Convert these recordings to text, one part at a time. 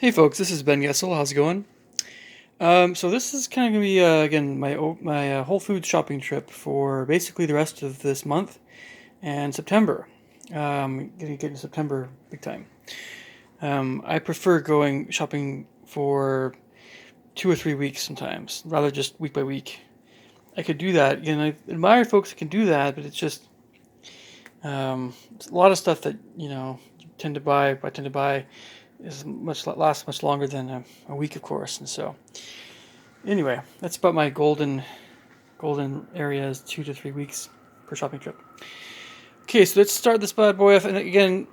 Hey folks, this is Ben Gessel. How's it going? So this is kind of gonna be again my Whole Foods shopping trip for basically the rest of this month and September. Gonna get into September big time. I prefer going shopping for 2 or 3 weeks sometimes, rather just week by week. I could do that. Again, I admire folks that can do that, but it's a lot of stuff that you tend to buy. I tend to buy is much lasts much longer than a week, of course, and so. Anyway, that's about my golden area is 2 to 3 weeks per shopping trip. Okay, so let's start this bad boy off. And again,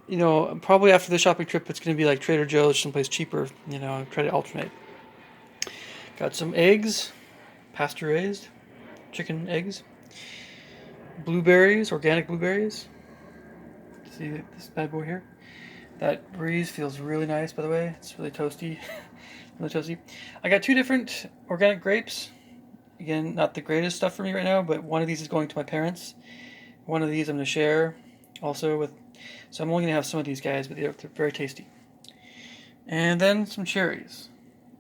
probably after the shopping trip, it's going to be like Trader Joe's, someplace cheaper. Try to alternate. Got some eggs, pasture raised, chicken eggs, blueberries, organic blueberries. See this bad boy here? That breeze feels really nice, by the way. It's really toasty. Really toasty. I got 2 different organic grapes. Again, not the greatest stuff for me right now, but one of these is going to my parents. One of these I'm going to share also with. So I'm only going to have some of these guys, but they're very tasty. And then some cherries.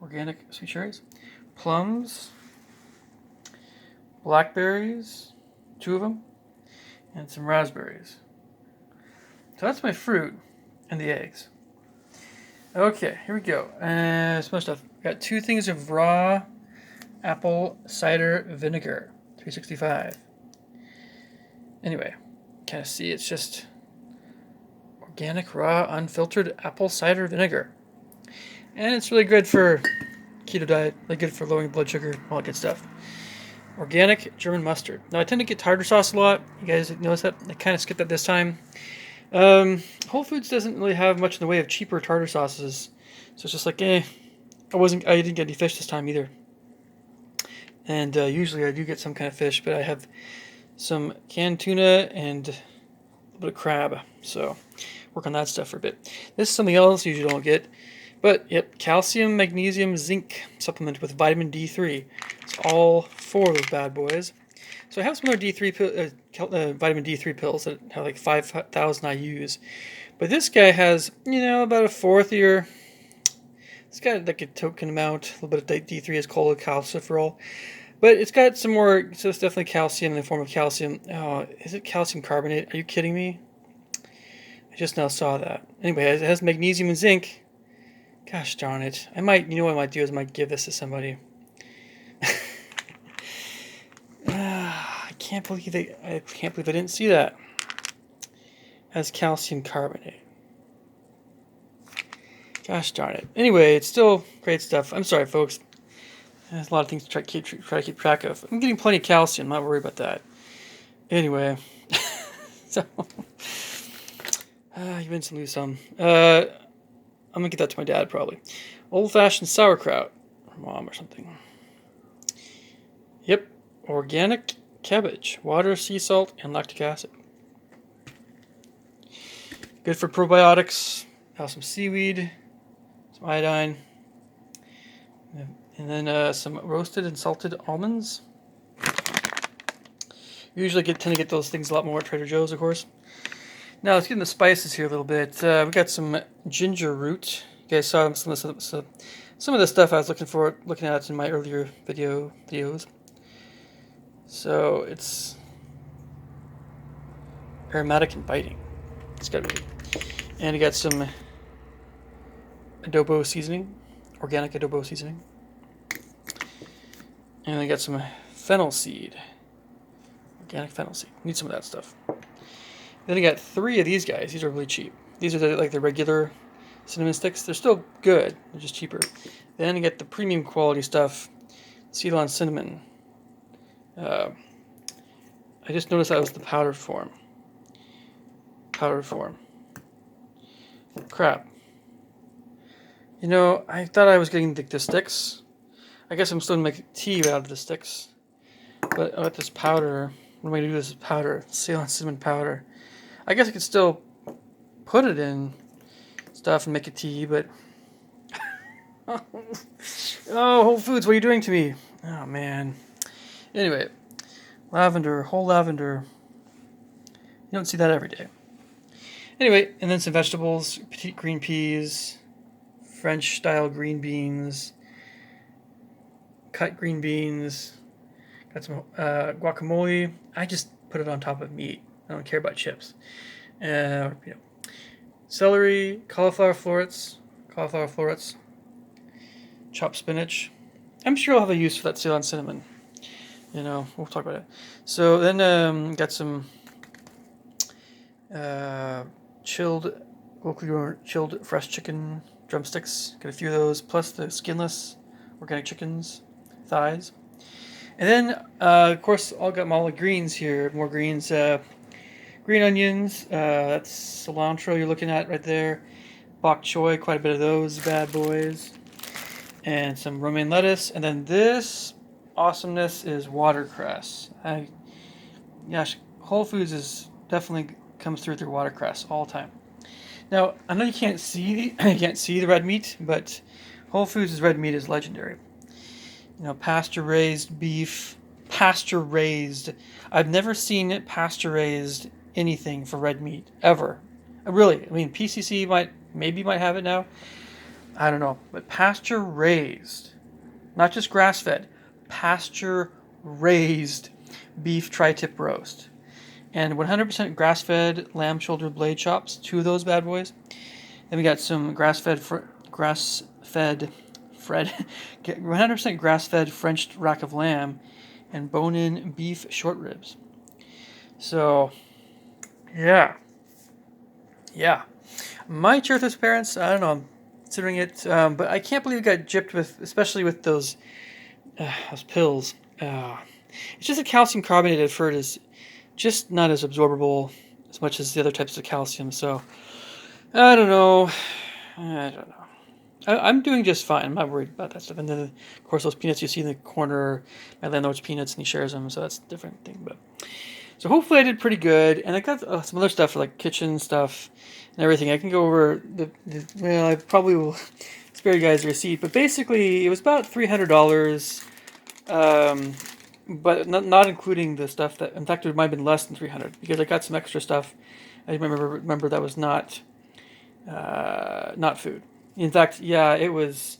Organic sweet cherries. Plums. Blackberries. 2 of them. And some raspberries. So that's my fruit and the eggs. Okay, here we go. Some more stuff. Got 2 things of raw apple cider vinegar, 365. Anyway, kind of see it's just organic, raw, unfiltered apple cider vinegar. And it's really good for keto diet, really good for lowering blood sugar, all that good stuff. Organic German mustard. Now, I tend to get tartar sauce a lot. You guys notice that? I kind of skipped that this time. Whole Foods doesn't really have much in the way of cheaper tartar sauces. So it's just like, I didn't get any fish this time either. And usually I do get some kind of fish, but I have some canned tuna and a little bit of crab. So work on that stuff for a bit. This is something else you usually don't get. But, yep, calcium, magnesium, zinc supplement with vitamin D3. It's all 4 of those bad boys. So I have some other vitamin D3 pills that have like 5,000 IUs. But this guy has, about a fourth of your... It's got like a token amount, a little bit of D3 is called cholecalciferol. But it's got some more, so it's definitely calcium in the form of calcium. Oh, is it calcium carbonate? Are you kidding me? I just now saw that. Anyway, it has magnesium and zinc. Gosh darn it. What I might do is I might give this to somebody. I can't believe I didn't see that. As calcium carbonate. Gosh darn it. Anyway, it's still great stuff. I'm sorry, folks. There's a lot of things to try to keep track of. I'm getting plenty of calcium. Not worried about that. Anyway, so you win some, lose some. I'm gonna get that to my dad probably. Old-fashioned sauerkraut, or mom or something. Yep, organic cabbage, water, sea salt, and lactic acid. Good for probiotics. Have some seaweed, some iodine, and then some roasted and salted almonds. Usually tend to get those things a lot more at Trader Joe's, of course. Now let's get into the spices here a little bit. We got some ginger root. You guys saw some of the stuff I was looking at in my earlier videos. So it's aromatic and biting. It's got to be. And you got some adobo seasoning, organic adobo seasoning. And I got some fennel seed, organic fennel seed. Need some of that stuff. Then I got 3 of these guys. These are really cheap. These are the regular cinnamon sticks. They're still good. They're just cheaper. Then I get the premium quality stuff, Ceylon cinnamon. I just noticed that was the powdered form. Crap. I thought I was getting the sticks. I guess I'm still going to make tea out of the sticks. But with this powder, what am I going to do with this powder? Ceylon cinnamon powder. I guess I could still put it in stuff and make a tea, but... Oh, Whole Foods, what are you doing to me? Oh, man. Anyway, whole lavender. You don't see that every day. Anyway, and then some vegetables, petite green peas, French style green beans, cut green beans. Got some guacamole. I just put it on top of meat. I don't care about chips. Celery, cauliflower florets, chopped spinach. I'm sure I'll have a use for that Ceylon cinnamon. We'll talk about it. So then got some locally chilled fresh chicken drumsticks. Got a few of those, plus the skinless organic chickens, thighs. And then, of course, all got all the greens here. More greens. Green onions. That's cilantro you're looking at right there. Bok choy, quite a bit of those bad boys. And some romaine lettuce. And then this awesomeness is watercress. Gosh, Whole Foods is definitely comes through with their watercress all the time. Now, I know you can't see the red meat, but Whole Foods' red meat is legendary. Pasture-raised beef. Pasture-raised. I've never seen pasture-raised anything for red meat, ever. Really. I mean, PCC might have it now. I don't know. But pasture-raised. Not just grass-fed. Pasture-raised beef tri-tip roast. And 100% grass-fed lamb shoulder blade chops. 2 of those bad boys. Then we got some grass-fed 100% grass-fed French rack of lamb and bone-in beef short ribs. So, yeah. Might share with his parents. I don't know. I'm considering it, but I can't believe it got gypped with, especially with those pills. It's just a calcium carbonate I've heard is just not as absorbable as much as the other types of calcium. So, I don't know. I'm doing just fine. I'm not worried about that stuff. And then, of course, those peanuts you see in the corner, my landlord's peanuts, and he shares them, so that's a different thing. So hopefully I did pretty good. And I got some other stuff, like kitchen stuff and everything. I can go over I probably will spare you guys the receipt. But basically, it was about $300, but not including the stuff that, in fact, it might have been less than $300 because I got some extra stuff. I remember that was not food. In fact, yeah, it was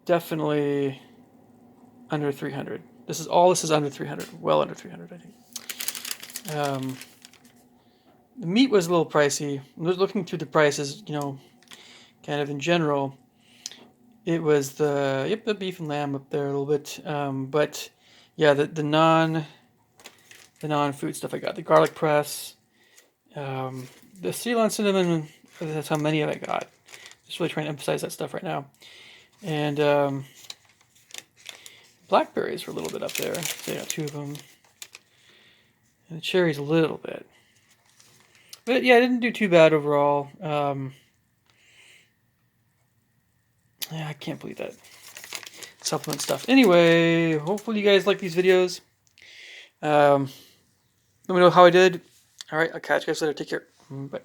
definitely under 300. This is under 300, well under 300, I think. The meat was a little pricey. Looking through the prices, kind of in general, it was the beef and lamb up there a little bit. But yeah, the non-food stuff I got, the garlic press, the Ceylon cinnamon, that's how many I got. Just really trying to emphasize that stuff right now. And blackberries were a little bit up there. So I got 2 of them. And the cherries a little bit. But yeah, I didn't do too bad overall. I can't believe that supplement stuff. Anyway, hopefully you guys like these videos. Let me know how I did. All right, I'll catch you guys later. Take care. Bye.